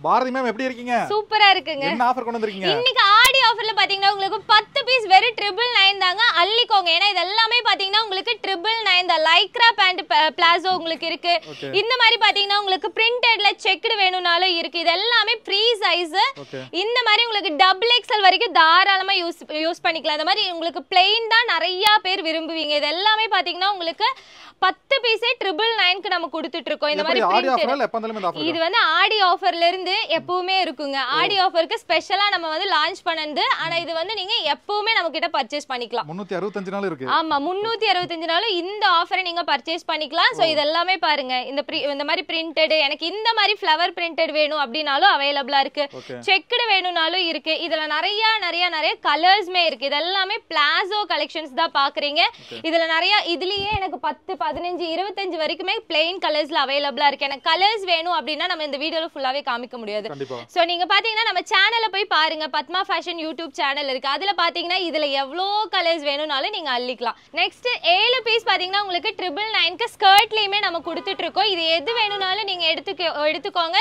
Bharathi ma'am எப்படி இருக்கீங்க? சூப்பரா இருக்குங்க. என்ன ஆஃபர் கொண்டு வந்திருக்கீங்க? இன்னைக்கு ஆடி ஆஃபர்ல பாத்தீங்கன்னா உங்களுக்கு 10 பீஸ் வெறும் 999 தாங்க. அள்ளிக்கோங்க. ஏன்னா இது எல்லாமே பாத்தீங்கன்னா உங்களுக்கு 999 தான். லைக்ரா பேண்ட் பிளாசோ உங்களுக்கு இருக்கு. இந்த மாதிரி பாத்தீங்கன்னா உங்களுக்கு பிரிண்டட்ல செக்டு வேணும்னாலும் இருக்கு. இது எல்லாமே ஃப்ரீ சைஸ். இந்த மாதிரி உங்களுக்கு டபுள் எக்ஸ்எல் வரைக்கும் தாராளமா யூஸ் பண்ணிக்கலாம். இந்த மாதிரி உங்களுக்கு பிளெயின் தான் நிறைய பேர் விரும்புவீங்க. இது எல்லாமே பாத்தீங்கன்னா உங்களுக்கு 10 பீஸே 999க்கு நம்ம கொடுத்துட்டு இருக்கோம். இந்த மாதிரி ஆடி ஆஃபர்ல எப்ப வந்தாலும் இந்த ஆஃபர் இது வந்து ஆடி ஆஃபர்ல இருந்து எப்பவுமே இருக்குங்க. ஆடி ஆஃபருக்கு ஸ்பெஷலா நம்ம வந்து லான்ச் பண்ணது. ஆனா இது வந்து நீங்க எப்பவுமே நம்ம கிட்ட பர்ச்சேஸ் பண்ணிக்கலாம். 365 நாள் இருக்கு. ஆமா 365 நாள் இந்த ஆஃபரை நீங்க பர்ச்சேஸ் பண்ணிக்கலாம். சோ இது எல்லாமே பாருங்க. இந்த மாதிரி பிரிண்டட் எனக்கு இந்த மாதிரி ஃப்ளவர் பிரிண்டட் வேணும் அப்படினாலும் அவேலபிளா இருக்கு. செக்டு வேணும்னாலும் இருக்கு. இதுல நிறைய கலர்ஸ்மே இருக்கு. இது எல்லாமே பிளாசோ கலெக்ஷன்ஸ் தான் பாக்குறீங்க. இதுல நிறைய இதுலயே எனக்கு 10 15 25 வரைக்குமே பிளெயின் கலர்ஸ்ல அவேலபிளா இருக்கு. எனக்கு கலர்ஸ் வேணும் அப்படினா நம்ம இந்த வீடியோல ஃபுல்லாவே காமிக்க முடியாது. சோ நீங்க பாத்தீங்கன்னா நம்ம சேனல்ல போய் பாருங்க. பத்மா ஃபேஷன் யூடியூப் சேனல் இருக்கு. அதுல பாத்தீங்கன்னா இதுல எவ்வளோ கலர்ஸ் வேணும்னாலும் நீங்க அள்ளிக்கலாம். நெக்ஸ்ட் 7 பீஸ் பாத்தீங்கன்னா உங்களுக்கு 999க்கு ஸ்கர்ட்லயுமே நம்ம கொடுத்துட்டு இருக்கோம். இது எது வேணும்னாலும் நீங்க எடுத்துக்கோங்க.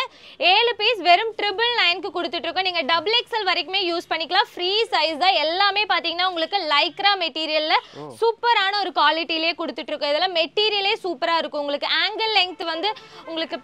7 பீஸ் வெறும் 999க்கு கொடுத்துட்டு இருக்கோம். நீங்க டபுள் எக்ஸ்எல் வரைக்குமே யூஸ் பண்ணிக்கலாம். ஃப்ரீ சைஸ் தான். எல்லாமே பாத்தீங்கன்னா உங்களுக்கு லைக்ரா மெட்டீரியல்ல சூப்பரான ஒரு குவாலிட்டிலேயே கொடுத்துட்டு இருக்கோம். இதெல்லாம் மெட்டீரியலே சூப்பரா இருக்கும். உங்களுக்கு ஆங்கிள் லெங்த் வந்து உங்களுக்கு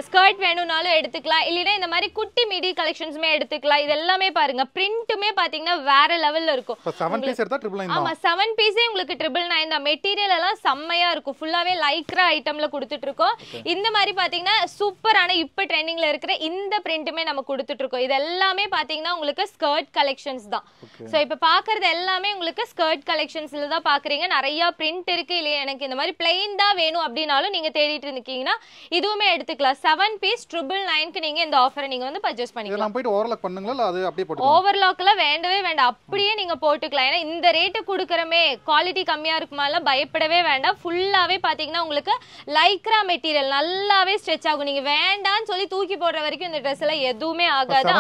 ஸ்கர்ட் வேணும்னாலும் எடுத்துக்கலாம். இல்லைன்னா இந்த மாதிரி குட்டி மிடி கலெக்ஷன்ஸ்மே எடுத்துக்கலாம். இது எல்லாமே பாருங்க பிரிண்ட்டுமே பாத்தீங்கன்னா வேற லெவல்ல இருக்கும். 7 பீஸ் எடுத்தா 999 ஆமா 7 பீஸே உங்களுக்கு 999 தான். மெட்டீரியல் எல்லாம் செம்மையா இருக்கும். ஃபுல்லாவே லைக்ரா ஐட்டம்ல கொடுத்துட்டு இருக்கோம். இந்த மாதிரி பாத்தீங்கன்னா சூப்பரான இப்ப ட்ரெண்டிங்ல இருக்கிற இந்த பிரிண்ட்டுமே நம்ம கொடுத்துட்டு இருக்கோம். இது எல்லாமே பாத்தீங்கன்னா உங்களுக்கு ஸ்கர்ட் கலெக்ஷன்ஸ் தான். சோ இப்ப பாக்குறது எல்லாமே உங்களுக்கு ஸ்கர்ட் கலெக்ஷன்ஸ்ல தான் பாக்குறீங்க. நிறைய பிரிண்ட் இருக்கு. இல்ல எனக்கு இந்த மாதிரி பிளெயின் தான் வேணும் அப்படினாலும் நீங்க தேடிட்டு இருக்கீங்கன்னா இதுவுமே எடுத்துக்கலாம். 7 பீஸ் 999க்கு நீங்க இந்த ஆஃபரை நீங்க வந்து பர்ச்சேஸ் பண்ணிக்கலாம். இதெல்லாம் போய்ட்டு ஓவர்லாக் பண்ணுங்களா இல்ல அது அப்படியே போட்டுக்கலாம்? ஓவர்லாக்ல வேண்டவே வேண்டாம். அப்படியே நீங்க போட்டுக்கலாம். ஏன்னா இந்த ரேட் கொடுக்கறமே குவாலிட்டி கம்மியா இருக்குமால பயப்படவே வேண்டாம். ஃபுல்லாவே பாத்தீங்கன்னா உங்களுக்கு லைக்ரா மெட்டீரியல் நல்லாவே ஸ்ட்ரெச் ஆகும். நீங்க வேண்டாம்னு சொல்லி தூக்கி போடுற வரைக்கும் இந்த Dress எல்லாம் எதுவுமே ஆகாது.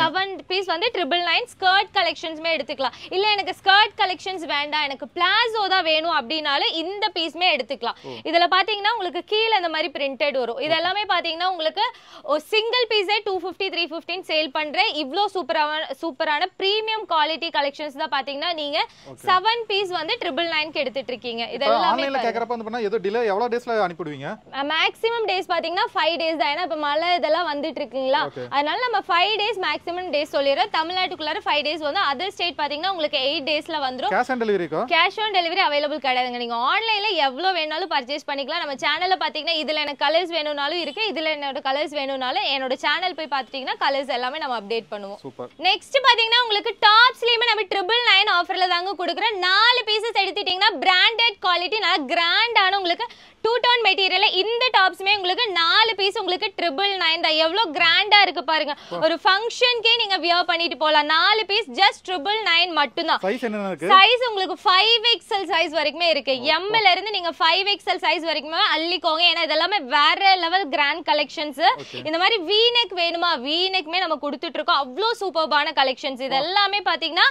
7 பீஸ் வந்து 999 ஸ்கர்ட் கலெக்ஷன்ஸ்மே எடுத்துக்கலாம். இல்ல எனக்கு ஸ்கர்ட் கலெக்ஷன்ஸ் வேண்டாம் எனக்கு பிளாசோ தான் வேணும் அப்படினால இந்த பீஸ்மே எடுத்துக்கலாம். இதுல பாத்தீங்கன்னா உங்களுக்கு கீழ இந்த மாதிரி பிரிண்டட் வரும். இது எல்லாமே பாத்தீங்கன்னா உங்களுக்கு சிங்கிள் பீஸே 250 350 சேல் பண்றேன். இவ்ளோ சூப்பரான பிரீமியம் குவாலிட்டி கலெக்ஷன்ஸ் தான் பாத்தீங்கன்னா நீங்க 7 பீஸ் வந்து 999க்கு எடுத்துட்டு இருக்கீங்க. இதெல்லாம் ஆன்லைன்ல கேக்குறப்ப வந்து பண்ணா ஏதோ டிலே எவ்வளவு டேஸ்ல அனுப்பிடுவீங்க? மேக்ஸिमम டேஸ் பாத்தீங்கன்னா 5 டேஸ் தான். ஏன்னா இப்ப மழை இதெல்லாம் வந்துட்டு இருக்குங்களா, அதனால நம்ம 5 டேஸ் மேக்ஸिमम டேஸ் சொல்லிரோம். தமிழ்நாட்டுக்குள்ள 5 டேஸ் வந்து அதர் ஸ்டேட் பாத்தீங்கன்னா உங்களுக்கு 8 டேஸ்ல வந்துரும். கேஷ் ஆன் டெலிவரிக்கோ? கேஷ் ஆன் டெலிவரி அவைலபிள் கிடையாதுங்க. நீங்க ஆன்லைன்ல எவ்வளவு வேணாலும் பர்ச்சேஸ் பண்ணிக்கலாம். நம்ம சேனல்ல பாத்தீங்கன்னா இதுல எனக்கு கலர்ஸ் வேணும்னாலும் இருக்கு. இதுல என்னோட கலர்ஸ் வேணும்னாலும் என்னோட சேனல் போய் பாத்துட்டீங்கன்னா கலர்ஸ் எல்லாமே நம்ம அப்டேட் பண்ணுவோம். நெக்ஸ்ட் பாத்தீங்கன்னா உங்களுக்கு டாப்ஸ்லயுமே நம்ம 999 ஆஃபர்ல தாங்க கொடுக்குறோம். 4 பீசஸ் எடுத்துட்டீங்கன்னா பிராண்டட் குவாலிட்டி நல்ல கிராண்டான உங்களுக்கு 2 டோன் மெட்டீரியல்ல இந்த டாப்ஸ்மே உங்களுக்கு 4 பீஸ் உங்களுக்கு 999 தான். எவ்வளவு கிராண்டா இருக்கு பாருங்க. ஒரு ஃபங்க்ஷன்க்கே நீங்க வியர் பண்ணிட்டு போலாம். 4 பீஸ் ஜஸ்ட் 999 மட்டும் தான். சைஸ் என்ன இருக்கு? சைஸ் உங்களுக்கு 5XL சைஸ் வரைக்குமே இருக்கு. M ல இருந்து நீங்க 5XL சைஸ் வரைக்குமே அள்ளிக்கோங்க. ஏன்னா இதெல்லாம் வேற லெவல் கிராண்ட் கலெக்ஷன்ஸ். இந்த மாதிரி V-neck வேணுமா V-neckமே நம்ம கொடுத்துட்டு இருக்கோம். அவ்ளோ சூப்பர்பான கலெக்ஷன்ஸ். இது எல்லாமே பாத்தீங்கன்னா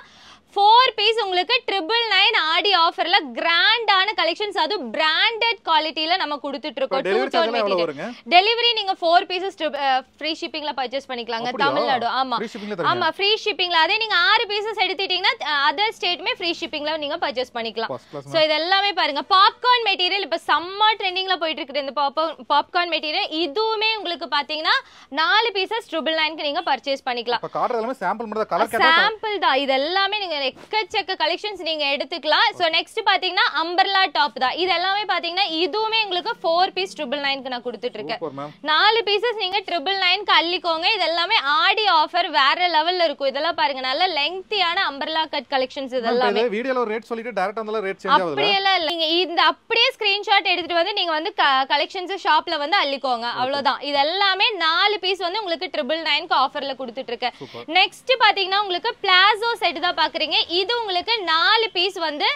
4 பீஸ் உங்களுக்கு 999 ஆடி ஆஃபர்ல கிராண்டான கலெக்ஷன்ஸ். அது பிராண்டட் குவாலிட்டில நம்ம கொடுத்துட்டு இருக்கோம். 2 டோன் மெட்டீரியல் டெலிவரி நீங்க 4 பீசஸ் ஃப்ரீ ஷிப்பிங்ல பர்ச்சேஸ் பண்ணிக்கலாங்க. தமிழ்நாடு ஆமா ஃப்ரீ ஷிப்பிங்ல. அதே நீங்க 6 பீசஸ் எடுத்துட்டீங்கன்னா அதர் ஸ்டேட்மே ஃப்ரீ ஷிப்பிங்ல நீங்க பர்ச்சேஸ் பண்ணிக்கலாம். சோ இது எல்லாமே பாருங்க பாப்கார்ன் மெட்டீரியல் இப்ப சம்மர் ட்ரெண்டிங்ல போயிட்டு இருக்கு. இந்த பாப்கார்ன் மெட்டீரியல் இதுவுமே உங்களுக்கு பாத்தீங்கன்னா 4 பீசஸ் 999க்கு நீங்க பர்ச்சேஸ் பண்ணிக்கலாம். இப்ப கார்டர் எல்லாமே சாம்பிள் மட்டும் தான். கலர் கேட்டா சாம்பிள் தான். இது எல்லாமே நீங்க எக்கச்சக்க கலெக்ஷன்ஸ் நீங்க எடுத்துக்கலாம். சோ நெக்ஸ்ட் பாத்தீங்கன்னா அம்பர்லா டாப் தான். இது எல்லாமே பாத்தீங்கன்னா இதுவுமே உங்களுக்கு 4 பீஸ் 999க்கு நான் கொடுத்துட்டு இருக்கேன். 4 பீசஸ் நீங்க 999க்கு அள்ளிக்கோங்க. இது எல்லாமே ஆடி ஆஃபர் வேற லெவல்ல இருக்கும். இதெல்லாம் பாருங்க நல்ல லெங்தியான அம்பர்லா கட் கலெக்ஷன்ஸ். இதெல்லாம் இந்த வீடியோல ரேட் சொல்லிட்டு டைரக்டா வந்தால ரேட் சேஞ்ச் ஆகுது. அப்படியே இல்ல. நீங்க இந்த அப்படியே ஸ்கிரீன்ஷாட் எடுத்துட்டு வந்து நீங்க வந்து கலெக்ஷன்ஸ் ஷாப்ல வந்து அள்ளிக்கோங்க. அவ்வளவுதான். இது எல்லாமே 4 பீஸ் வந்து உங்களுக்கு 999க்கு ஆஃபர்ல கொடுத்துட்டு இருக்கேன். நெக்ஸ்ட் பாத்தீங்கன்னா உங்களுக்கு பிளாசோ செட் தான் பாக்குறீங்க. இது உங்களுக்கு 4 பீஸ் வந்து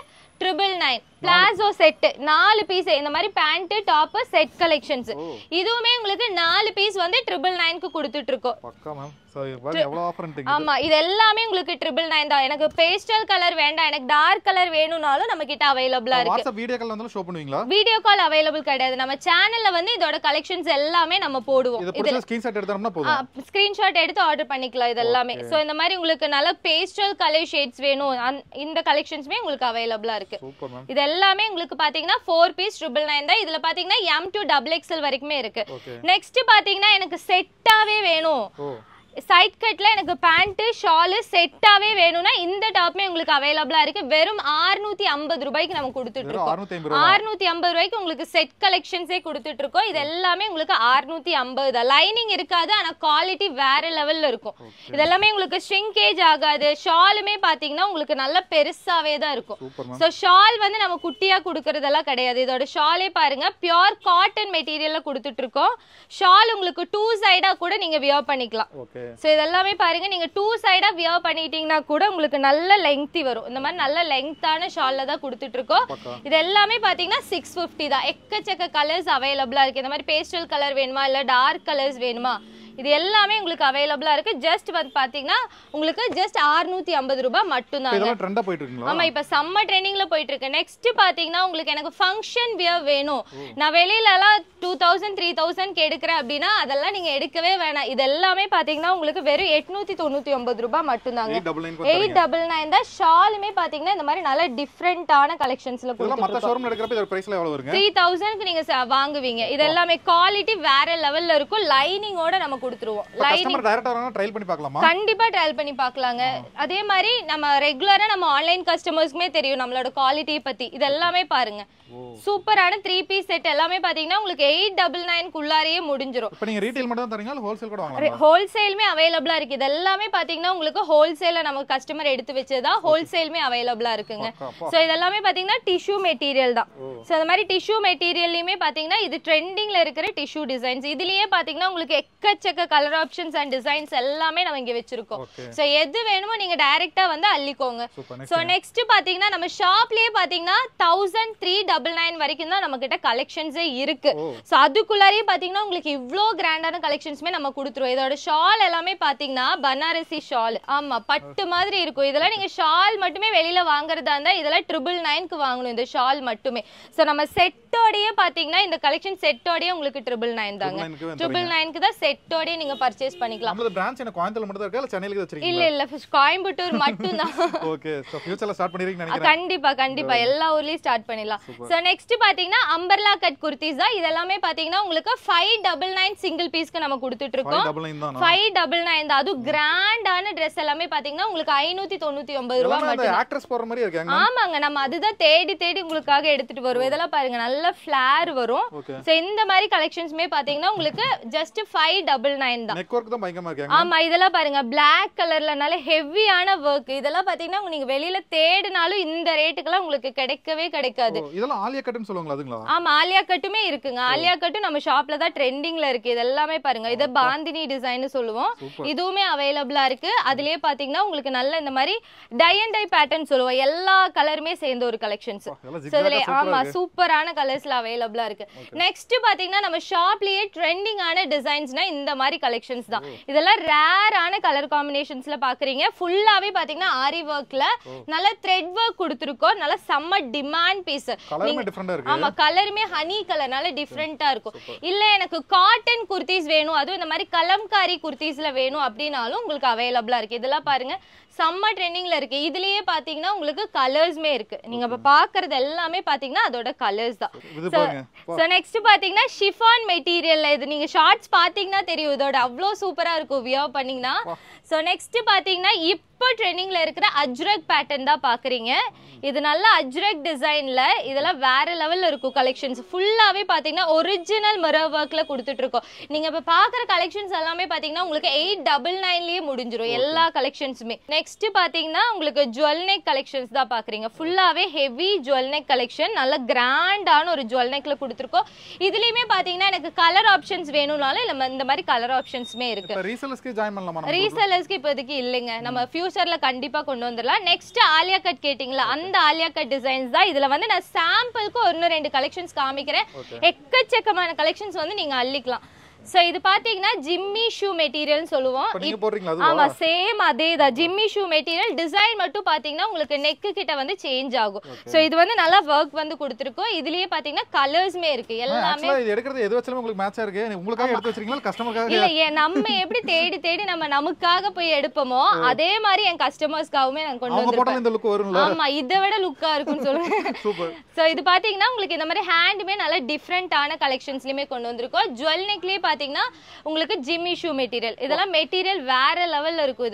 999 பிளாசோ செட் 4 பீஸ் இந்த மாதிரி பேண்ட் டாப் செட் கலெக்ஷன்ஸ் இதுவுமே உங்களுக்கு 4 பீஸ் வந்து 999 க்கு கொடுத்துட்டு இருக்கோம் பக்கா மேம் சோ எவ்வளவு ஆஃபர் இருக்கு ஆமா இது எல்லாமே உங்களுக்கு 999 தான் எனக்கு பேஸ்டல் கலர் வேண்டாம் எனக்கு டார்க் கலர் வேணும்னாலும் நம்ம கிட்ட அவேலபிளா இருக்கு வாட்ஸ்அப் வீடியோ கால் வந்தாலும் ஷோ பண்ணுவீங்களா வீடியோ கால் அவேலபிள் கிடையாது நம்ம சேனல்ல வந்து இதோட கலெக்ஷன்ஸ் எல்லாமே நம்ம போடுவோம் இதுல ஸ்கிரீன்ஷாட் எடுத்தோம்னா போதும் ஸ்கிரீன்ஷாட் எடுத்து ஆர்டர் பண்ணிக்கலாம் இது எல்லாமே சோ இந்த மாதிரி உங்களுக்கு நல்ல பேஸ்டல் கலர் ஷேட்ஸ் வேணும் இந்த கலெக்ஷன்ஸ்மே உங்களுக்கு அவேலபிளா இருக்கு சூப்பர் மேம் இது எல்லாமே உங்களுக்கு பாத்தீங்கன்னா 4 பீஸ் 999 தான் இதுல பாத்தீங்கன்னா M to XXL வரைக்குமே இருக்கு நெக்ஸ்ட் பாத்தீங்கன்னா எனக்கு செட்டாவே வேணும் சைட் கட்ல எனக்கு பேண்ட் ஷால் செட்டாவே வேணும்னா இந்த டாப்மே உங்களுக்கு அவேலபிளா இருக்கு வெறும் 650 ரூபாய்க்கு நம்ம கொடுத்துட்டு இருக்கோம் 650 ரூபாய்க்கு உங்களுக்கு செட் கலெக்ஷன்ஸே கொடுத்துட்டு இருக்கோம் இது எல்லாமே உங்களுக்கு 650 தான் லைனிங் இருக்காது ஆனா குவாலிட்டி வேற லெவல்ல இருக்கும் இது எல்லாமே உங்களுக்கு ஷ்ரிங்கேஜ் ஆகாது ஷாலுமே பாத்தீங்கன்னா உங்களுக்கு நல்ல பெருசாவே தான் இருக்கும் சோ ஷால் வந்து நம்ம குட்டியா குடுக்கறதெல்லாம் கிடையாது இதோட ஷாலே பாருங்க பியூர் காட்டன் மெட்டீரியல்ல கொடுத்துட்டு இருக்கோம் ஷால் உங்களுக்கு 2 சைடா கூட நீங்க வியர் பண்ணிக்கலாம் சோ இதெல்லாமே பாருங்க நீங்க 2 சைடா வியர் பண்ணிட்டீங்கன்னா கூட உங்களுக்கு நல்ல லெங்தி வரும் இந்த மாதிரி நல்ல லெங்தான ஷால்ல தான் கொடுத்துட்டு இருக்கோம் இது எல்லாமே பாத்தீங்கன்னா 650 தான் எக்கச்சக்க கலர்ஸ் அவேலபிளா இருக்கு இந்த மாதிரி பேஸ்டல் கலர் வேணுமா இல்ல டார்க் கலர்ஸ் வேணுமா இது எல்லாமே உங்களுக்கு அவேலபிளா இருக்கு ஜஸ்ட் வந்து பாத்தீங்கன்னா உங்களுக்கு ஜஸ்ட் 650 ரூபாய் மட்டும் தான் இதெல்லாம் ட்ரெண்டா போயிட்டு இருக்குங்களா ஆமா இப்ப சம்மர் ட்ரெண்டிங்ல போயிட்டு இருக்கு நெக்ஸ்ட் பாத்தீங்கன்னா உங்களுக்கு எனக்கு ஃபங்க்ஷன் வியர் வேணும் நான் வெளியில எல்லாம் 2000 3000 க்கு எடுக்கறேன் அப்படினா அதெல்லாம் நீங்க எடுக்கவே வேணாம் இது எல்லாமே பாத்தீங்கன்னா உங்களுக்கு வெறும் 899 ரூபாய் மட்டும் தாங்க 899 தான் ஷாலுமே பாத்தீங்கன்னா இந்த மாதிரி நல்ல டிஃபரண்டான கலெக்ஷன்ஸ்ல கொடுத்துருக்கோம் மத்த ஷோரூம்ல எடுக்கறப்ப இதோட பிரைஸ்ல எவ்வளவு வருங்க 3000 க்கு நீங்க வாங்குவீங்க இது எல்லாமே குவாலிட்டி வேற லெவல்ல இருக்கும் லைனிங்கோட நம்ம கொடுத்துருவோம் கஸ்டமர் டைரக்டா வரனா ட்ரைல் பண்ணி பார்க்கலாமா கண்டிப்பா ட்ரைல் பண்ணி பார்க்கலாங்க அதே மாதிரி நம்ம ரெகுலரா நம்ம ஆன்லைன் கஸ்டமர்ஸ்க்குமே தெரியும் நம்மளோட குவாலிட்டி பத்தி இது எல்லாமே பாருங்க சூப்பரான 3 பீஸ் செட் எல்லாமே பாத்தீங்கன்னா உங்களுக்கு 899 குள்ளாரியே முடிஞ்சிரும் இப்போ நீங்க ரீட்டைல் மட்டும் தான் தரீங்களா இல்ல ஹோல்சேல் கூட வாங்கலாமா ஹோல்சேல்மே அவேலபிளா இருக்கு இது எல்லாமே பாத்தீங்கன்னா உங்களுக்கு ஹோல்சேல்ல நம்ம கஸ்டமர் எடுத்து வெச்சதா ஹோல்சேல்மே அவேலபிளா இருக்குங்க சோ இதெல்லாமே பாத்தீங்கன்னா டிஷ்யூ மெட்டீரியல் தான் சோ அந்த மாதிரி டிஷ்யூ மெட்டீரியல்லையுமே பாத்தீங்கன்னா இது ட்ரெண்டிங்ல இருக்கிற டிஷ்யூ டிசைன்ஸ் இதுலயே பாத்தீங்கன்னா உங்களுக்கு எக்கச்சக்க கலர் ஆப்ஷன்ஸ் அண்ட் டிசைன்ஸ் எல்லாமே நம்ம இங்க வெச்சிருக்கோம் சோ எது வேணுமோ நீங்க டைரக்டா வந்து அள்ளிக்கோங்க சோ நெக்ஸ்ட் பாத்தீங்கன்னா நம்ம ஷாப்லயே பாத்தீங்கன்னா 1399 வரைக்கும் தான் நம்ம கிட்ட கலெக்ஷன்ஸே இருக்கு சோ அதுக்குள்ளாரே பாத்தீங்கன்னா உங்களுக்கு இவ்ளோ கிராண்டான கலெக்ஷன்ஸ்மே நம்ம கொடுத்துருவோம் இதோட ஷால் எல்லாமே பாத்தீங்கன்னா பனாரசி ஷால் ஆமா பட்டு மாதிரி இருக்கும் இதெல்லாம் நீங்க ஷால் மட்டுமே வெளியில வாங்குறதா இருந்தா இதெல்லாம் 999 க்கு வாங்கணும் இந்த ஷால் மட்டுமே சோ நம்ம செட்டோடயே பாத்தீங்கன்னா இந்த கலெக்ஷன் செட்டோடயே உங்களுக்கு 999 தாங்க 999 க்கு தான் செட்டோடயே நீங்க பர்ச்சேஸ் பண்ணிக்கலாம் நம்ம பிரான்ச் என்ன கோயம்புத்தூர்ல மட்டும் தான் இருக்கா இல்ல சென்னையில வச்சிருக்கீங்க இல்ல இல்ல கோயம்புத்தூர் மட்டும் தான் ஓகே சோ ஃபியூச்சர்ல ஸ்டார்ட் பண்ணிருக்கீங்க நினைக்கிறேன் கண்டிப்பா எல்லா ஊர்லயும் ஸ்டார்ட் பண்ணிடலாம் சோ நெக்ஸ்ட் பாத்தீங்கன்னா அம்பர்லா கட் குர்தீஸ் தான் இதெல்லாமே பாத்தீங்கன்னா உங்களுக்கு 599 சிங்கிள் பீஸ்க்கு நம்ம கொடுத்துட்டு இருக்கோம் 599 தான் அது கிராண்டான Dress எல்லாமே பாத்தீங்கன்னா உங்களுக்கு 599 ரூபாய் மட்டும் ஆக்ட்ரஸ் போற மாதிரி இருக்கு ஆமாங்க நம்ம அதுதான் தேடி உங்களுக்காக எடுத்துட்டு வருவோம் இதெல்லாம் பாருங்க நல்ல ஃபிளேர் வரும் சோ இந்த மாதிரி கலெக்ஷன்ஸ்மே பாத்தீங்கன்னா உங்களுக்கு ஜஸ்ட் 599 தான் நெக் வர்க் தான் பயங்கரமா இருக்கு ஆமா இதெல்லாம் பாருங்க Black கலர்ல நல்ல ஹெவியான வர்க் இதெல்லாம் பாத்தீங்கன்னா நீங்க வெளியில தேடினாலும் இந்த ரேட்டுக்குலாம் உங்களுக்கு கிடைக்கவே கிடைக்காது இதெல்லாம் ஆலியா கட்னு சொல்லுவாங்களா அதுங்களா ஆமா ஆலியா கட்டுமே இருக்குங்க ஆலியா கட்டு நம்ம ஷாப்ல தான் ட்ரெண்டிங்ல இருக்கு இது எல்லாமே பாருங்க இது பாந்தினி டிசைன் சொல்லுவோம் இதுவுமே அவேலபிளா இருக்கு அதுலயே பாத்தீங்கன்னா உங்களுக்கு நல்ல இந்த மாதிரி டை அண்ட் டை பேட்டர்ன் சொல்லுவோம் எல்லா கலருமே சேர்ந்த ஒரு கலெக்ஷன்ஸ் சோ இதுல ஆமா சூப்பரான கலர்ஸ்ல அவேலபிளா இருக்கு நெக்ஸ்ட் பாத்தீங்கன்னா நம்ம ஷாப்லயே ட்ரெண்டிங்கான டிசைன்ஸ்னா இந்த மாதிரி கலெக்ஷன்ஸ் தான் இதெல்லாம் ரேரான கலர் காம்பினேஷன்ஸ்ல பாக்குறீங்க ஃபுல்லாவே பாத்தீங்கன்னா ஆரி வர்க்ல நல்ல த்ரெட் வர்க் கொடுத்திருக்கோம் நல்ல செம்ம டிமாண்ட் பீஸ் கலருமே டிஃபரண்டா இருக்கு ஆமா கலருமே ஹனி கலர் நல்ல டிஃபரண்டா இருக்கும் இல்ல எனக்கு காட்டன் குர்தீஸ் வேணும் அதுவும் இந்த மாதிரி கலம்காரி குர்தீஸ்ல வேணும் அப்படினாலும் உங்களுக்கு அவேலபிளா இருக்கு இதெல்லாம் பாருங்க செம்ம ட்ரெண்டிங்ல இருக்கு இதுலயே பாத்தீங்கன்னா உங்களுக்கு கலர்ஸ்மே இருக்கு நீங்க இப்ப பாக்குறது எல்லாமே பாத்தீங்கன்னா அதோட கலர்ஸ் தான் சோ நெக்ஸ்ட் பாத்தீங்கன்னா ஷிஃபான் மெட்டீரியல்ல இது நீங்க ஷார்ட்ஸ் பாத்தீங்கன்னா தெரியும் இதோட அவ்வளவு சூப்பரா இருக்கும் வியர் பண்ணீங்கன்னா சோ நெக்ஸ்ட் பாத்தீங்கன்னா இப்போ ட்ரெண்டிங்ல இருக்கிற அஜ்ரக் பேட்டர்ன் தான் பாக்குறீங்க இது நல்ல அஜ்ரக் டிசைன்ல இதெல்லாம் வேற லெவல்ல இருக்கும் கலெக்ஷன்ஸ் ஃபுல்லாவே பாத்தீங்கன்னா ஒரிஜினல் மிரர் வர்க்ல கொடுத்துட்டு இருக்கோம் நீங்க இப்ப பாக்குற கலெக்ஷன்ஸ் எல்லாமே பாத்தீங்கன்னா உங்களுக்கு 899 லயே முடிஞ்சிரும் எல்லா கலெக்ஷன்ஸுமே நெக்ஸ்ட் பாத்தீங்கன்னா உங்களுக்கு ஜுவல் நெக் கலெக்ஷன்ஸ் தான் பாக்குறீங்க ஃபுல்லாவே ஹெவி ஜுவல் நெக் கலெக்ஷன் நல்ல கிராண்டான ஒரு ஜுவல் நெக்ல கொடுத்துருக்கோம் இதுலயுமே பாத்தீங்கன்னா எனக்கு கலர் ஆப்ஷன்ஸ் வேணும்னாலும் இல்ல இந்த மாதிரி கலர் ஆப்ஷன்ஸ்மே இருக்கு ரீசெல்லர்ஸ்க்கு ஜாயின் பண்ணலாமா ரீசெல்லர்ஸ்க்கு இப்போதைக்கு இல்லைங்க நம்ம ஃபியூச்சர் ஆஃபர்ஸ்ல கண்டிப்பா கொண்டு வந்துடலாம். நெக்ஸ்ட் ஆலியா கட் கேட்டிங்களா, அந்த ஆலியா கட் டிசைன்ஸ் தான். இதுல வந்து நான் சாம்பிளுக்கு 1-2 கலெக்ஷன்ஸ் காமிக்கிறேன். எக்கச்சக்கமான கலெக்ஷன்ஸ் வந்து நீங்க அள்ளிக்கலாம். சோ இது பாத்தீங்கன்னா ஜிம்மி ஷூ மெட்டீரியல்னு சொல்லுவோம். நீங்க போடுறீங்களா அதுவா? ஆமா சேம் அதேதான். ஜிம்மி ஷூ மெட்டீரியல் டிசைன் மட்டும் பாத்தீங்கன்னா உங்களுக்கு நெக் கிட்ட வந்து சேஞ்ச் ஆகும். சோ இது வந்து நல்லா வர்க் வந்து கொடுத்திருக்கோம். இதுலயே பாத்தீங்கன்னா கலர்ஸ்மே இருக்கு. எல்லாமே இது எடுக்கிறது எது வச்சாலும் உங்களுக்கு மேட்சா இருக்கு. உங்களுக்காக எடுத்து வச்சிருக்கீங்களா கஸ்டமருக்காக? இல்ல நம்ம எப்படி தேடி தேடி நம்ம நமக்காக போய் எடுப்போமோ அதே மாதிரி என் கஸ்டமர்ஸ்க்காகவுமே நான் கொண்டு அவங்க போட்டா இந்த லுக் வரும்ல. ஆமா இதை விட லுக்கா இருக்கும்னு சொல்லுவேன். சூப்பர். சோ இது பாத்தீங்கன்னா உங்களுக்கு இந்த மாதிரி ஹேண்ட்மே நல்ல டிஃபரெண்டான கலெக்ஷன்ஸ்லயுமே கொண்டு வந்திருக்கோம். ஜுவல் நெக்லயே பாத்தீங்கன்னா உங்களுக்கு ஜிம்மி ஷூ மெட்டீரியல். இதெல்லாம் மெட்டீரியல் வேற லெவல்ல இருக்கும்.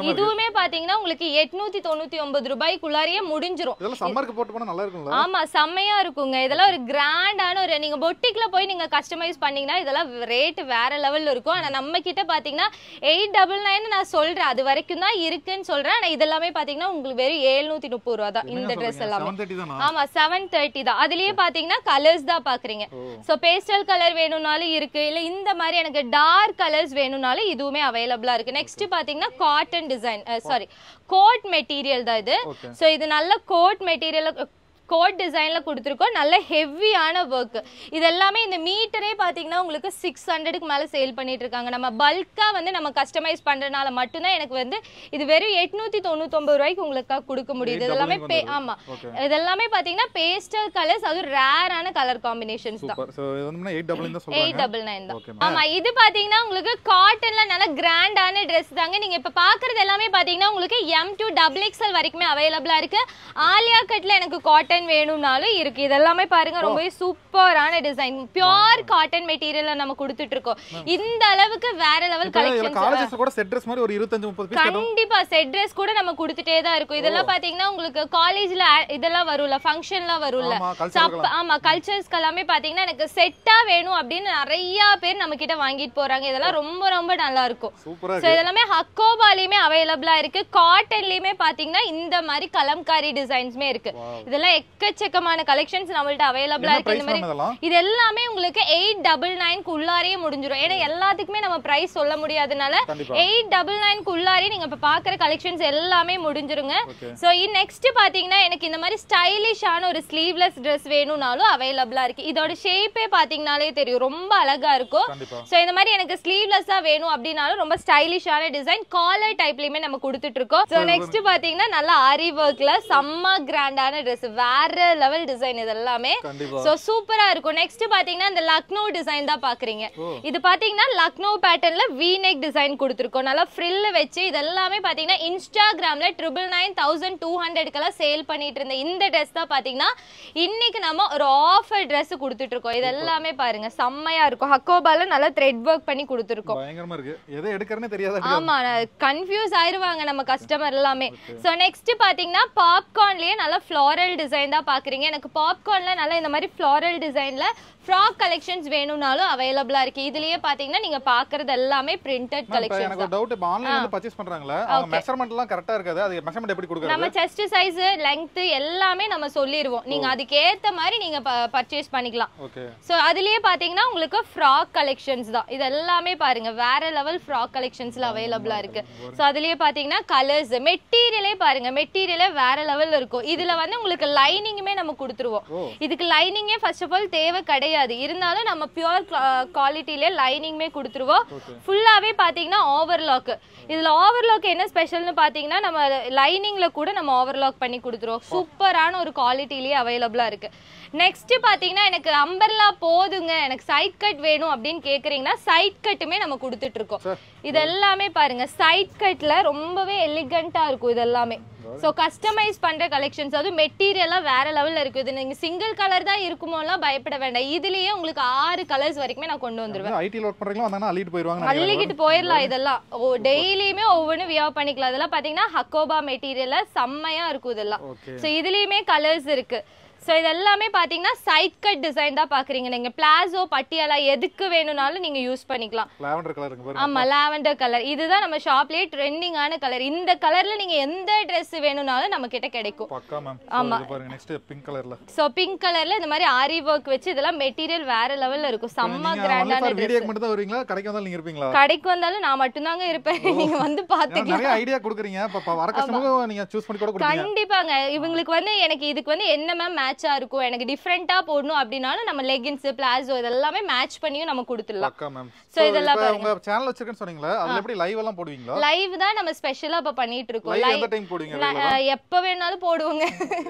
இதுவுமே பாத்தீங்கன்னா உங்களுக்கு 899 ரூபாய்க்குள்ளாரியே முடிஞ்சிரும். இதெல்லாம் சம்மருக்கு போட்டு போனா நல்லா இருக்கும்ல? ஆமா செம்மையா இருக்குங்க. இதெல்லாம் ஒரு கிராண்டான ஒரு நீங்க பொட்டிக்ல போய் நீங்க கஸ்டமைஸ் பண்ணீங்கன்னா இதெல்லாம் ரேட் வேற லெவல்ல இருக்கும். ஆனா நம்ம கிட்ட பாத்தீங்கன்னா 899 நான் சொல்றேன், அது வரைக்கும் தான் இருக்குன்னு சொல்றேன். ஆனா இதெல்லாமே பாத்தீங்கன்னா உங்களுக்கு வெறும் 730 ரூபாய் தான் இந்த Dress எல்லாமே. 730 தானா? ஆமா 730 தான். அதுலயே பாத்தீங்கன்னா கலர்ஸ் தான் பாக்குறீங்க. சோ பேஸ்டல் கலர் வேணும்னாலும் இருக்கு, இல்ல இந்த மாதிரி எனக்கு டார்க் கலர்ஸ் வேணும்னாலும் இதுவுமே அவைலபிளா இருக்கு. நெக்ஸ்ட் பாத்தீங்கன்னா cotton design, sari coat material தான் இது. சோ இது நல்ல கோட் மெட்டீரியல் கோட் டிசைன்ல கொடுத்துருக்கோம். நல்ல ஹெவியான ஒர்க். இது எல்லாமே இந்த மீட்டரே பாத்தீங்கன்னா உங்களுக்கு 600க்கு மேல சேல் பண்ணிட்டு இருக்காங்க. நம்ம பல்கா வந்து நம்ம கஸ்டமைஸ் பண்றதுனால மட்டும்தான் எனக்கு வந்து இது வெறும் 899 ரூபாய்க்கு உங்களுக்கு கொடுக்க முடியுது. இதெல்லாமே ஆமா இதெல்லாமே பாத்தீங்கன்னா பேஸ்டல் கலர்ஸ், அது ரேரான கலர் காம்பினேஷன்ஸ் தான். சோ இது வந்து 899 தான். ஆமா இது பாத்தீங்கன்னா உங்களுக்கு காட்டன்ல நல்ல கிராண்டான Dress தாங்க. நீங்க இப்ப பாக்குறது எல்லாமே பாத்தீங்கன்னா உங்களுக்கு M to XXL வரைக்குமே அவைலபிளா இருக்கு. ஆலியா கட்ல எனக்கு காட்டன் வேணும்னாலும் இருக்கு. இதெல்லாமே பாருங்க ரொம்பவே சூப்பரான டிசைன். பியூர் காட்டன் மெட்டீரியல்ல நம்ம கொடுத்துட்டு இருக்கோம். இந்த அளவுக்கு வேற லெவல் கலெக்ஷன்ஸ். காலேஜ்ல கூட செட் Dress மாதிரி ஒரு 25-30 பீஸ் கண்டிப்பா செட் Dress கூட நம்ம கொடுத்துட்டே தான் இருக்கும். இதெல்லாம் பாத்தீங்கன்னா உங்களுக்கு காலேஜ்ல இதெல்லாம் வரும்ல, ஃபங்க்ஷன்லாம் வரும்ல, ஆமா கல்ச்சர்ஸ்க்கு எல்லாமே பாத்தீங்கன்னா எனக்கு செட்டா வேணும் அப்படின்னு நிறைய பேர் நம்ம கிட்ட வாங்கிட்டு போறாங்க. இதெல்லாம் ரொம்ப ரொம்ப நல்லா இருக்கும். சோ இதெல்லாமே ஹக்கோபாலயுமே அவைலபிளா இருக்கு. காட்டன்லயுமே பாத்தீங்கன்னா இந்த மாதிரி கலம்காரி டிசைன்ஸ்மே இருக்கு. இதெல்லாம் எக்கச்சக்கமான கலெக்ஷன்ஸ் நம்மள்ட்ட அவைலபிளா இருக்கு. இந்த மாதிரி இது எல்லாமே உங்களுக்கு 899 க்கு உள்ளாரே முடிஞ்சிரும். ஏன்னா எல்லாத்துக்குமே நம்ம பிரைஸ் சொல்ல முடியாதனால 899 க்கு உள்ளாரே நீங்க இப்ப பாக்குற கலெக்ஷன்ஸ் எல்லாமே முடிஞ்சிருங்க. சோ நெக்ஸ்ட் பாத்தீங்கன்னா எனக்கு இந்த மாதிரி ஸ்டைலிஷான ஒரு ஸ்லீவ்லெஸ் Dress வேணும்னாலும் அவைலபிளா இருக்கு. இதோட ஷேப்பே பாத்தீங்கனாலே தெரியும், ரொம்ப அழகா இருக்கும். சோ இந்த மாதிரி எனக்கு ஸ்லீவ்லெஸ்ஸா வேணும் அப்படினாலும் ரொம்ப ஸ்டைலிஷான டிசைன் காலர் டைப்லயுமே நம்ம கொடுத்துட்டு இருக்கோம். சோ நெக்ஸ்ட் பாத்தீங்கன்னா நல்ல ஆரி ஒர்க்ல செம்ம கிராண்டான Dress, வேற லெவல் டிசைன் இது எல்லாமே. சோ சூப்பரா இருக்கும். நெக்ஸ்ட் பாத்தீங்கன்னா இந்த லக்னோ டிசைன் தான் பாக்குறீங்க. இது பாத்தீங்கன்னா லக்னோ பேட்டர்ன்ல V neck டிசைன் கொடுத்திருக்கோம். நல்லா ஃப்ரில் வெச்சு இது எல்லாமே பாத்தீங்கன்னா இன்ஸ்டாகிராம்ல 99200 கெல்லாம் சேல் பண்ணிட்டு இருந்த இந்த Dress தான் பாத்தீங்கன்னா இன்னைக்கு நம்ம ஒரு ஆஃபர் Dress கொடுத்துட்டு இருக்கோம். இது எல்லாமே பாருங்க செம்மையா இருக்கும். ஹக்கோபால நல்லா த்ரெட் வர்க் பண்ணி கொடுத்திருக்கோம். பயங்கரமா இருக்கு. எதை எடுக்கறனே தெரியாது. ஆமா கன்ஃபியூஸ் ஆயிருவாங்க நம்ம கஸ்டமர் எல்லாமே. சோ நெக்ஸ்ட் பாத்தீங்கன்னா பாப்கார்ன்லயே நல்லா ஃப்ளோரல் டிசைன் தான் பாக்குறீங்க. எனக்கு பாப்கார்ன்ல நல்லா இந்த மாதிரி ஃப்ளோரல் டிசைன்ல ஃப்ராக் கலெக்ஷன்ஸ் வேணும்னாலும் அவைலபிளா இருக்கு. இதுலயே பாத்தீங்கன்னா நீங்க பாக்குறது எல்லாமே பிரிண்டட் கலெக்ஷன்ஸ். எனக்கு ஒரு டவுட், இப்ப ஆன்லைன்ல வந்து பர்சேஸ் பண்றாங்களா, அவங்க மெஷர்மென்ட் எல்லாம் கரெக்ட்டா இருக்காது. அது மெஷர்மென்ட் எப்படி கொடுக்கறது? நம்ம செஸ்ட் சைஸ், லெங்த் எல்லாமே நம்ம சொல்லிடுவோம். நீங்க அதுக்கு ஏத்த மாதிரி நீங்க பர்ச்சேஸ் பண்ணிக்கலாம். ஓகே. சோ அதுலயே பாத்தீங்கன்னா உங்களுக்கு ஃப்ராக் கலெக்ஷன்ஸ் தான். இது எல்லாமே பாருங்க வேற லெவல் ஃப்ராக் கலெக்ஷன்ஸ்ல அவைலபிளா இருக்கு. சோ அதுலயே பாத்தீங்கன்னா கலர்ஸ், மெட்டீரியலே பாருங்க, மெட்டீரியலே வேற லெவல்ல இருக்கும். இதுல வந்து உங்களுக்கு லைனிங்குமே நம்ம கொடுத்துருவோம். இதுக்கு லைனிங்கே ஃபர்ஸ்ட் ஆஃப் ஆல் தேவை கிடையாது. இருந்தாலும் நம்ம பியூர் குவாலிட்டில லைனிங்மே கொடுத்துருவோம். ஃபுல்லாவே பாத்தீங்கன்னா ஓவர்லாக். இதுல ஓவர்லாக் என்ன ஸ்பெஷல்னு பாத்தீங்கன்னா நம்ம லைனிங்ல கூட நம்ம ஓவர்லாக் பண்ணி கொடுத்துருவோம். சூப்பரான ஒரு குவாலிட்டிலேயே அவைலபிளா இருக்கு. நெக்ஸ்ட் பாத்தீங்கன்னா எனக்கு அம்பர்லா போதுங்க, எனக்கு சைட் கட் வேணும் அப்படின்னு கேக்குறீங்கன்னா சைட் கட்டுமே நம்ம கொடுத்துட்டு இருக்கோம். இது எல்லாமே பாருங்க சைட் கட்ல ரொம்பவே எலிகண்டா இருக்கும். இது எல்லாமே சோ கஸ்டமைஸ் பண்ற கலெக்ஷன்ஸ், அது மெட்டீரியலா வேற லெவல்ல இருக்கு. இது நீங்க சிங்கிள் கலர் தான் இருக்குமோலாம் பயப்பட வேண்டாம். இதுலயே உங்களுக்கு 6 கலர்ஸ் வரைக்குமே நான் கொண்டு வந்துருவேன். ஐடில வர்க் பண்றீங்களா வந்தானா அள்ளிட்டு போயிடுவாங்க. அள்ளிட்டு போயிடலாம். இதெல்லாம் டெய்லியுமே ஒவ்வொன்னு வியர் பண்ணிக்கலாம். இதெல்லாம் பாத்தீங்கன்னா ஹக்கோபா மெட்டீரியல்ல செம்மையா இருக்கும் இதெல்லாம். சோ இதுலயுமே கலர்ஸ் இருக்கு. சோ இது எல்லாமே பாத்தீங்கன்னா சைட் கட் டிசைன் தான் பாக்குறீங்க நீங்க பிளாசோ பட்டியாலா எதுக்கு வேணும்னாலும் நீங்க யூஸ் பண்ணிக்கலாம் லாவெண்டர் கலருங்க பாருங்க ஆமா லாவெண்டர் கலர் இதுதான் நம்ம ஷாப்லயே ட்ரெண்டிங்கான கலர் இந்த கலர்ல நீங்க எந்த Dress வேணும்னாலும் நம்ம கிட்ட கிடைக்கும் பக்கா மேம் ஆமா இது பாருங்க நெக்ஸ்ட் பிங்க் கலர்ல சோ பிங்க் கலர்ல இந்த மாதிரி ஆரி வர்க் வச்சு இதெல்லாம் மெட்டீரியல் வேற லெவல்ல இருக்கும் செம்ம கிராண்டான வீடியோக்கு மட்டும் தான் வருவீங்களா கடைக்கு வந்தாலும் நீங்க இருப்பீங்களா கடைக்கு வந்தாலும் நான் மட்டும் தாங்க இருப்பேன் நீங்க வந்து பாத்துக்கலாம் நிறைய ஐடியா கொடுக்குறீங்க வர கஸ்டமருக்கு நீங்க சூஸ் பண்ணி கூட கொடுப்பீங்க கண்டிப்பாங்க இவங்களுக்கு வந்து எனக்கு இதுக்கு வந்து என்ன மேம் மேட்சா இருக்கும் எனக்கு டிஃபரெண்டா போடணும் அப்படினாலும் நம்ம லெகின்ஸ் பிளாசோ இதெல்லாம் மேட்ச் பண்ணியும் நம்ம கொடுத்துடலாம் பக்கா மேம் சோ இதெல்லாம் பாருங்க உங்க சேனல் வச்சிருக்கேன்னு சொன்னீங்களா அதுல எப்படி லைவ் எல்லாம் போடுவீங்களா லைவ் தான் நம்ம ஸ்பெஷலா இப்ப பண்ணிட்டு இருக்கோம் லைவ் எந்த டைம் போடுவீங்க எப்ப வேணாலும் போடுவோங்க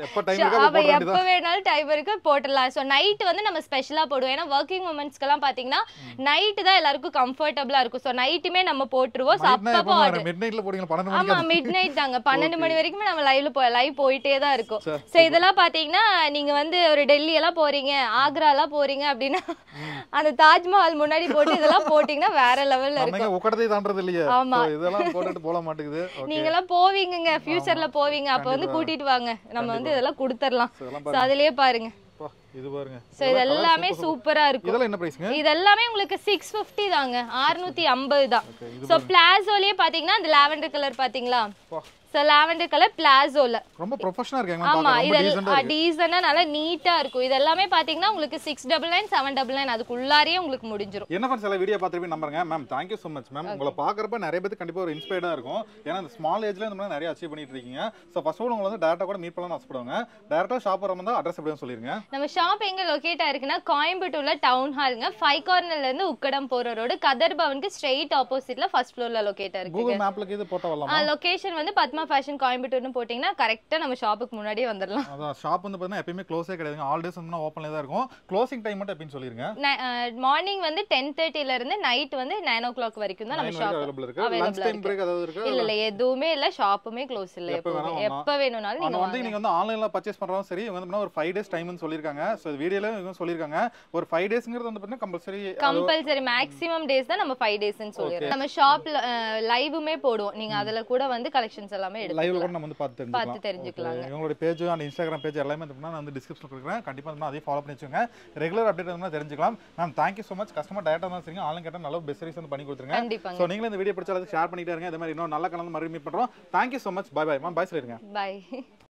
எப்ப டைம் இருக்கோ போட வேண்டியதா எப்ப வேணாலும் டைம் இருக்கு போடலாம் சோ நைட் வந்து நம்ம ஸ்பெஷலா போடுவோம் ஏன்னா வர்க்கிங் உமன்ஸ்க்கெல்லாம் பாத்தீங்கன்னா நைட் தான் எல்லாருக்கும் கம்ஃபர்ட்டபிளா இருக்கும் சோ நைட்டுமே நம்ம போட்டுருவோம் சோ அப்பப்போ மிட் நைட்ல போடுவீங்க 12 மணிக்கு ஆமா மிட் நைட் தாங்க 12 மணி வரைக்கும் நம்ம லைவ் போயிட்டே தான் இருக்கும் சோ இதெல்லாம் பாத்தீங்கன்னா நீங்க வந்து ஒரு டெல்லி எல்லாம் போறீங்க ஆக்ரா எல்லாம் போறீங்க அப்படின்னா அந்த தாஜ்மஹால் முன்னாடி போட்டு இதெல்லாம் போட்டீங்கன்னா வேற லெவல்ல இருக்கும் நீங்க உக்கடத்தை தாண்டறது இல்லையா ஆமா இதெல்லாம் போட்டுட்டு போல மாட்டேங்குது நீங்க எல்லாம் போவீங்கங்க ஃபியூச்சர்ல போவீங்க அப்ப வந்து கூட்டிட்டு வாங்க நம்ம வந்து இதெல்லாம் கொடுத்துறலாம் சோ அதுலயே பாருங்க இது பாருங்க சோ இதெல்லாமே சூப்பரா இருக்கும் இதெல்லாம் என்ன பிரைஸ்ங்க இதெல்லாமே உங்களுக்கு 650 தாங்க 650 தான் சோ பிளாசோலயே பாத்தீங்கன்னா அந்த லாவெண்டர் கலர் பாத்தீங்களா சோ லாவெண்டர் கலர் பிளாசோல ரொம்ப ப்ரொபஷனலா இருக்காங்க ஆமா இது டீசன்ட்டா நல்லா நீட்டா இருக்கும் இதெல்லாம் பாத்தீங்கன்னா உங்களுக்கு 699 799 அதுக்குள்ளாரியே உங்களுக்கு முடிஞ்சிரும் என்ன ஃப்ரெண்ட்ஸ் எல்லாம் வீடியோ பார்த்துட்டு நம்புறேங்க ma'am thank you so much ma'am உங்களை பார்க்கறப்ப நிறைய பேருக்கு கண்டிப்பா ஒரு இன்ஸ்பயர்டா இருக்கும் ஏன்னா இந்த ஸ்மால் ஏஜ்ல இந்த மாதிரி நிறைய அச்சீவ் பண்ணிட்டு இருக்கீங்க சோ ஃபர்ஸ்ட் ஆஃப் ஆல் உங்களை வந்து டைரக்டா கூட மீட் பண்ணலாம்னு ஆசைப்படுவாங்க டைரக்டா ஷாப் வரமா அட்ரஸ் எப்படின்னு சொல்லிருங்க நம்ம ஷாப் எங்க லொகேட் ஆயிருக்குன்னா கோயம்புத்தூர்ல டவுன் ஹால்ங்க 5 கார்னர்ல இருந்து உக்கடம் போற ரோடு கதர் பவனுக்கு ஸ்ட்ரைட் ஆப்போசிட்ல ஃபர்ஸ்ட் ஃப்ளோர்ல லொகேட் ஆயிருக்கு கூகுள் மேப்ல இது போட்டோ வரலாமா லொகேஷன் வந்து பத்மா ஃபேஷன் கோயம்புத்தூர்னு போடிங்கனா கரெக்ட்டா நம்ம ஷாப்புக்கு முன்னாடியே வந்துறலாம் அதான் ஷாப் வந்து பார்த்தா எப்பவுமே க்ளோஸே கிடையாதுங்க ஆல் டேஸ் வந்து ஓபன்ல தான் இருக்கும் க்ளோசிங் டைம் மட்டும் எப்படின்னு சொல்லிருங்க மார்னிங் வந்து 10:30 ல இருந்து நைட் வந்து 9 o'clock வரைக்கும் தான் நம்ம ஷாப் அவைலபிள் இருக்கு லஞ்ச் டைம் பிரேக் அதாவது இருக்கு இல்ல எதுவுமே இல்ல ஷாப்புமே க்ளோஸ் இல்ல எப்ப வேணும்னாலும் நீங்க வந்து நீங்க வந்து ஆன்லைன்ல பர்சேஸ் பண்றதும் சரி இவங்க வந்து ஒரு 5 டேஸ் டைம்னு சொல்லிருக்காங்க சோ வீடியோல இவங்க சொல்லிருக்காங்க ஒரு 5 டேஸ்ங்கிறது வந்து பார்த்தா கம்பல்சரி மேக்ஸिमम டேஸ் தான் நம்ம 5 டேஸ்னு சொல்லிரோம் நம்ம ஷாப்ல லைவ்மே போடுவோம் நீங்க அதல கூட வந்து கலெக்ஷன்ஸ் எல்லாமே எடுத்து லைவ்ல கூட நம்ம வந்து பார்த்து தெரிஞ்சுக்கலாம் இவங்களோட பேஜ் அண்ட் இன்ஸ்டாகிராம் பேஜ் எல்லாமே நான் வந்து டிஸ்கிரிப்ஷன்ல கொடுக்குறேன் கண்டிப்பா வந்து அதே ஃபாலோ பண்ணி வச்சுங்க ரெகுலர் அப்டேட் வந்து தெரிஞ்சுக்கலாம் ma'am thank you so much customer டைரக்டா வந்து சரிங்க ஆன்லைன் கேட்டா நல்ல பெஸ்ட் சர்வீஸ் வந்து பண்ணி கொடுத்துருங்க சோ நீங்களும் இந்த வீடியோ பிடிச்சா ஷேர் பண்ணிட்டே இருங்க அதே மாதிரி இன்னும் நல்ல கலந்து மறுபடியும் மீட் பண்றோம் thank you so much bye bye ma'am by சொல்லிருங்க பை